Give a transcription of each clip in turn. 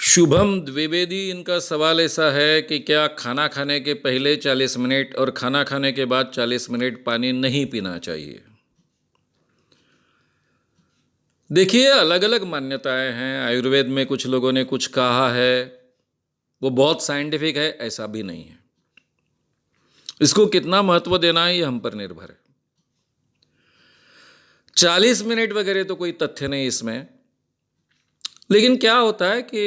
शुभम द्विवेदी, इनका सवाल ऐसा है कि क्या खाना खाने के पहले 40 मिनट और खाना खाने के बाद 40 मिनट पानी नहीं पीना चाहिए। देखिए, अलग अलग मान्यताएं हैं। आयुर्वेद में कुछ लोगों ने कुछ कहा है, वो बहुत साइंटिफिक है ऐसा भी नहीं है। इसको कितना महत्व देना है ये हम पर निर्भर है। 40 मिनट वगैरह तो कोई तथ्य नहीं इसमें। लेकिन क्या होता है कि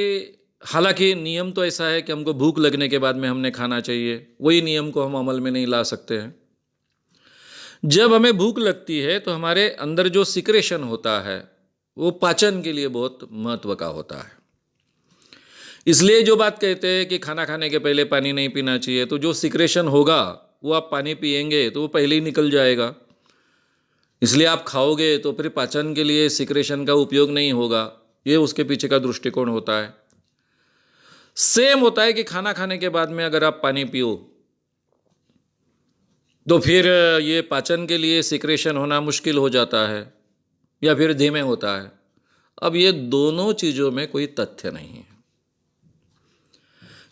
हालांकि नियम तो ऐसा है कि हमको भूख लगने के बाद में हमने खाना चाहिए, वही नियम को हम अमल में नहीं ला सकते हैं। जब हमें भूख लगती है तो हमारे अंदर जो सिक्रेशन होता है वो पाचन के लिए बहुत महत्व का होता है। इसलिए जो बात कहते हैं कि खाना खाने के पहले पानी नहीं पीना चाहिए, तो जो सिक्रेशन होगा वो आप पानी पिएंगे तो वो पहले ही निकल जाएगा। इसलिए आप खाओगे तो फिर पाचन के लिए सिक्रेशन का उपयोग नहीं होगा। ये उसके पीछे का दृष्टिकोण होता है। सेम होता है कि खाना खाने के बाद में अगर आप पानी पियो तो फिर ये पाचन के लिए सिक्रेशन होना मुश्किल हो जाता है या फिर धीमे होता है। अब ये दोनों चीज़ों में कोई तथ्य नहीं है।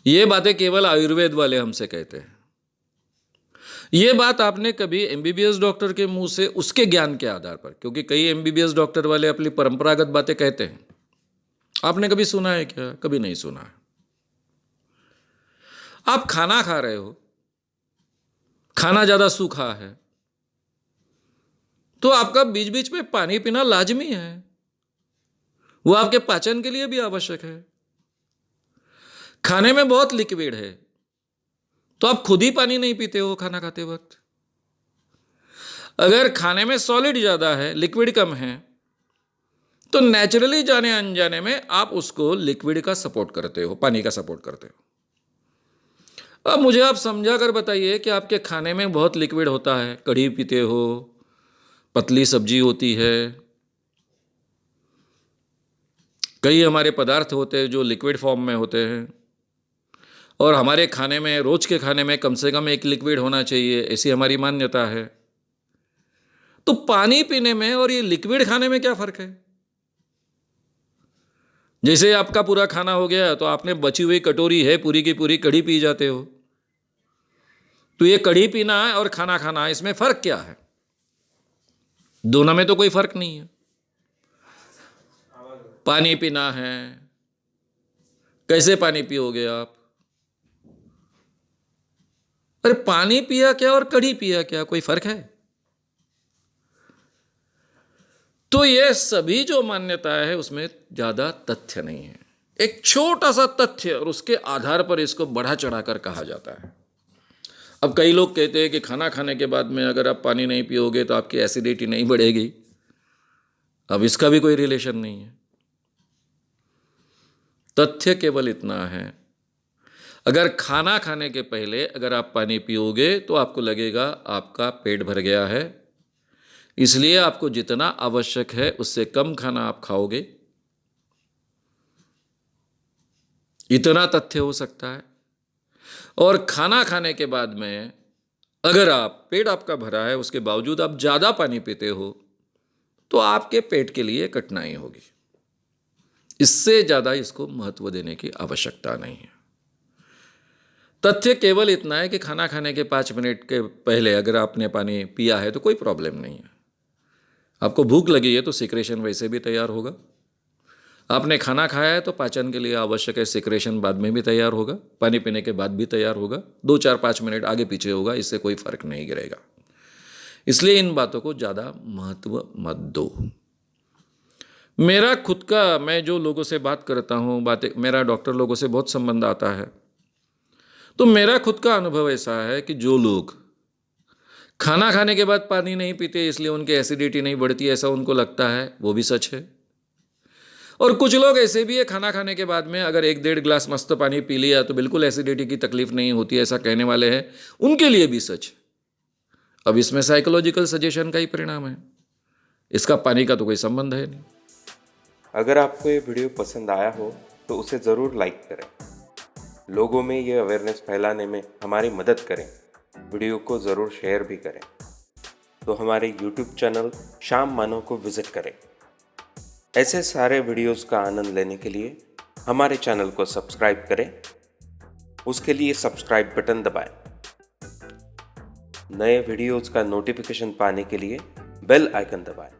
ये बातें केवल आयुर्वेद वाले हमसे कहते हैं। ये बात आपने कभी एमबीबीएस डॉक्टर के मुंह से उसके ज्ञान के आधार पर, क्योंकि कई एमबीबीएस डॉक्टर वाले अपनी परंपरागत बातें कहते हैं, आपने कभी सुना है क्या? कभी नहीं सुना है। आप खाना खा रहे हो, खाना ज़्यादा सूखा है तो आपका बीच बीच में पानी पीना लाजमी है। वो आपके पाचन के लिए भी आवश्यक है। खाने में बहुत लिक्विड है तो आप खुद ही पानी नहीं पीते हो खाना खाते वक्त। अगर खाने में सॉलिड ज़्यादा है, लिक्विड कम है, तो नेचुरली जाने अनजाने में आप उसको लिक्विड का सपोर्ट करते हो, पानी का सपोर्ट करते हो। अब मुझे आप समझा कर बताइए कि आपके खाने में बहुत लिक्विड होता है, कढ़ी पीते हो, पतली सब्जी होती है, कई हमारे पदार्थ होते हैं जो लिक्विड फॉर्म में होते हैं, और हमारे खाने में, रोज के खाने में कम से कम एक लिक्विड होना चाहिए, ऐसी हमारी मान्यता है। तो पानी पीने में और ये लिक्विड खाने में क्या फर्क है? जैसे आपका पूरा खाना हो गया तो आपने बची हुई कटोरी है पूरी की पूरी कढ़ी पी जाते हो, तो ये कढ़ी पीना है और खाना खाना है, इसमें फर्क क्या है? दोनों में तो कोई फर्क नहीं है। पानी पीना है, कैसे पानी पियोगे आप? अरे पानी पिया क्या और कढ़ी पिया क्या, कोई फर्क है? तो ये सभी जो मान्यता है उसमें ज्यादा तथ्य नहीं है। एक छोटा सा तथ्य और उसके आधार पर इसको बढ़ा चढ़ाकर कहा जाता है। अब कई लोग कहते हैं कि खाना खाने के बाद में अगर आप पानी नहीं पियोगे तो आपकी एसिडिटी नहीं बढ़ेगी। अब इसका भी कोई रिलेशन नहीं है। तथ्य केवल इतना है, अगर खाना खाने के पहले अगर आप पानी पियोगे तो आपको लगेगा आपका पेट भर गया है, इसलिए आपको जितना आवश्यक है उससे कम खाना आप खाओगे। इतना तथ्य हो सकता है। और खाना खाने के बाद में अगर आप, पेट आपका भरा है उसके बावजूद आप ज़्यादा पानी पीते हो तो आपके पेट के लिए कठिनाई होगी। इससे ज़्यादा इसको महत्व देने की आवश्यकता नहीं है। तथ्य केवल इतना है कि खाना खाने के 5 मिनट के पहले अगर आपने पानी पिया है तो कोई प्रॉब्लम नहीं है। आपको भूख लगी है तो सिक्रेशन वैसे भी तैयार होगा। आपने खाना खाया है तो पाचन के लिए आवश्यक है सिक्रेशन बाद में भी तैयार होगा, पानी पीने के बाद भी तैयार होगा। 2 4 5 मिनट आगे पीछे होगा, इससे कोई फर्क नहीं गिरेगा। इसलिए इन बातों को ज़्यादा महत्व मत दो। मेरा खुद का, मैं जो लोगों से बात करता हूँ, बातें, मेरा डॉक्टर लोगों से बहुत संबंध आता है, तो मेरा खुद का अनुभव ऐसा है कि जो लोग खाना खाने के बाद पानी नहीं पीते इसलिए उनकी एसिडिटी नहीं बढ़ती, ऐसा उनको लगता है, वो भी सच है। और कुछ लोग ऐसे भी है, खाना खाने के बाद में अगर 1 1.5 गिलास मस्त पानी पी लिया तो बिल्कुल एसिडिटी की तकलीफ नहीं होती, ऐसा कहने वाले हैं, उनके लिए भी सच है। अब इसमें साइकोलॉजिकल सजेशन का ही परिणाम है, इसका पानी का तो कोई संबंध है नहीं। अगर आपको ये वीडियो पसंद आया हो तो उसे ज़रूर लाइक करें। लोगों में ये अवेयरनेस फैलाने में हमारी मदद करें। वीडियो को ज़रूर शेयर भी करें। तो हमारे YouTube चैनल शाम मानो को विज़िट करें। ऐसे सारे वीडियोस का आनंद लेने के लिए हमारे चैनल को सब्सक्राइब करें, उसके लिए सब्सक्राइब बटन दबाएं। नए वीडियोज़ का नोटिफिकेशन पाने के लिए बेल आइकन दबाएं।